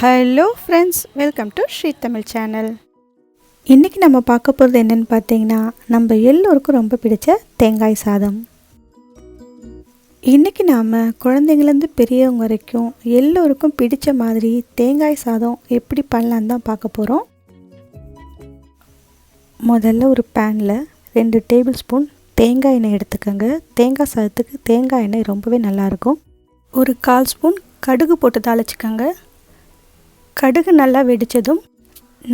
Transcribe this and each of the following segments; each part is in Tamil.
Hello friends, welcome to Sri Tamil channel. இன்றைக்கி நம்ம பார்க்க போகிறது என்னென்னு பார்த்தீங்கன்னா, நம்ம எல்லோருக்கும் ரொம்ப பிடிச்ச தேங்காய் சாதம். இன்றைக்கி நாம் குழந்தைங்கள்லேருந்து பெரியவங்க வரைக்கும் எல்லோருக்கும் பிடித்த மாதிரி தேங்காய் சாதம் எப்படி பண்ணலான்னு தான் பார்க்க போகிறோம். முதல்ல ஒரு பேனில் 2 டேபிள் ஸ்பூன் தேங்காய் எண்ணெய் எடுத்துக்கோங்க. தேங்காய் சாதத்துக்கு தேங்காய் எண்ணெய் ரொம்பவே நல்லாயிருக்கும். ஒரு 1/4 ஸ்பூன் கடுகு போட்டு தாளிச்சிக்கோங்க. கடுகு நல்லா வெடித்ததும்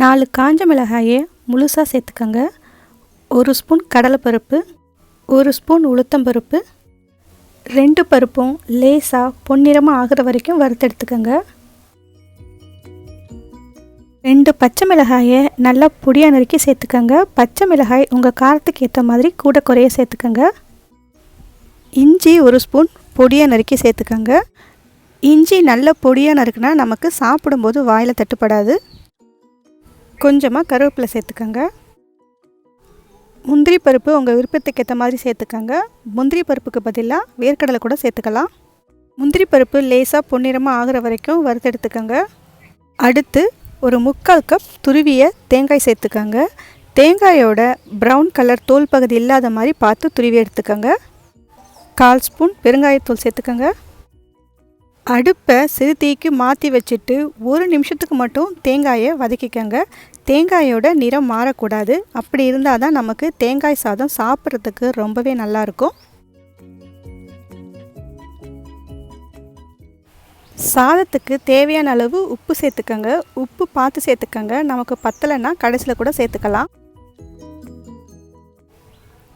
4 காஞ்ச மிளகாயை முழுசாக சேர்த்துக்கோங்க. 1 ஸ்பூன் கடலைப்பருப்பு, 1 ஸ்பூன் உளுத்தம்பருப்பு, 2 பருப்பும் லேசாக பொன்னிறமாக ஆகிற வரைக்கும் வறுத்தெடுத்துக்கோங்க. 2 பச்சை மிளகாயை நல்லா பொடியாக நறுக்கி சேர்த்துக்கோங்க. பச்சை மிளகாய் உங்கள் காரத்துக்கு ஏற்ற மாதிரி கூட குறைய சேர்த்துக்கோங்க. இஞ்சி 1 ஸ்பூன் பொடியாக நறுக்கி சேர்த்துக்கோங்க. இஞ்சி நல்ல பொடியாக நறுக்குனா நமக்கு சாப்பிடும்போது வாயில் தட்டுப்படாது. கொஞ்சமாக கருவேப்பிலை சேர்த்துக்கோங்க. முந்திரி பருப்பு உங்கள் விருப்பத்துக்கு ஏற்ற மாதிரி சேர்த்துக்கோங்க. முந்திரி பருப்புக்கு பதிலாக வேர்க்கடலை கூட சேர்த்துக்கலாம். முந்திரி பருப்பு லேசாக பொன்னிறமாக ஆகிற வரைக்கும் வறுத்தெடுத்துக்கோங்க. அடுத்து ஒரு 3/4 கப் துருவிய தேங்காய் சேர்த்துக்கோங்க. தேங்காயோட ப்ரௌன் கலர் தோல் பகுதி இல்லாத மாதிரி பார்த்து துருவி எடுத்துக்கோங்க. 1/4 ஸ்பூன் பெருங்காயத்தூள் சேர்த்துக்கோங்க. அடுப்பை சிறு தீக்கு மாற்றி வச்சுட்டு 1 நிமிஷத்துக்கு மட்டும் தேங்காயை வதக்கிக்கோங்க. தேங்காயோட நிறம் மாறக்கூடாது. அப்படி இருந்தால் தான் நமக்கு தேங்காய் சாதம் சாப்பிட்றதுக்கு ரொம்பவே நல்லாயிருக்கும். சாதத்துக்கு தேவையான அளவு உப்பு சேர்த்துக்கோங்க. உப்பு பார்த்து சேர்த்துக்கோங்க. நமக்கு பத்தலைன்னா கடைசியில் கூட சேர்த்துக்கலாம்.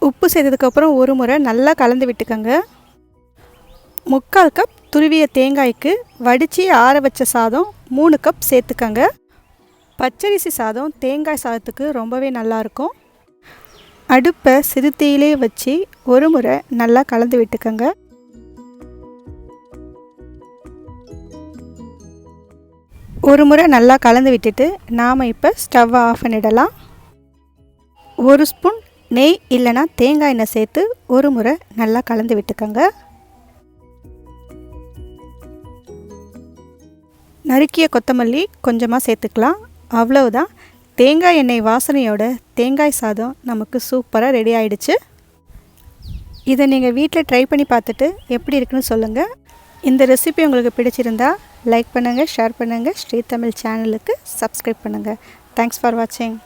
உப்பு சேர்த்ததுக்கப்புறம் ஒரு முறை நல்லா கலந்து விட்டுக்கோங்க. 3/4 கப் துருவிய தேங்காய்க்கு வடித்து ஆற வச்ச சாதம் 3 கப் சேர்த்துக்கோங்க. பச்சரிசி சாதம் தேங்காய் சாதத்துக்கு ரொம்பவே நல்லாயிருக்கும். அடுப்பை சிறு தீயிலே வச்சு ஒரு முறை நல்லா கலந்து விட்டுக்கோங்க. ஒரு முறை நல்லா கலந்து விட்டுட்டு நாம் இப்போ ஸ்டவ்வை ஆஃப் பண்ணிடலாம். 1 ஸ்பூன் நெய் இல்லைன்னா தேங்காய் எண்ணெய் சேர்த்து ஒரு முறை நல்லா கலந்து விட்டுக்கோங்க. நறுக்கிய கொத்தமல்லி கொஞ்சமாக சேர்த்துக்கலாம். அவ்வளவுதான், தேங்காய் எண்ணெய் வாசனையோட தேங்காய் சாதம் நமக்கு சூப்பராக ரெடி ஆகிடுச்சு. இதை நீங்கள் வீட்டில் ட்ரை பண்ணி பார்த்துட்டு எப்படி இருக்குன்னு சொல்லுங்கள். இந்த ரெசிபி உங்களுக்கு பிடிச்சிருந்தா லைக் பண்ணுங்கள், ஷேர் பண்ணுங்கள். ஸ்ரீ தமிழ் சேனலுக்கு சப்ஸ்கிரைப் பண்ணுங்கள். தேங்க்ஸ் ஃபார் வாட்சிங்.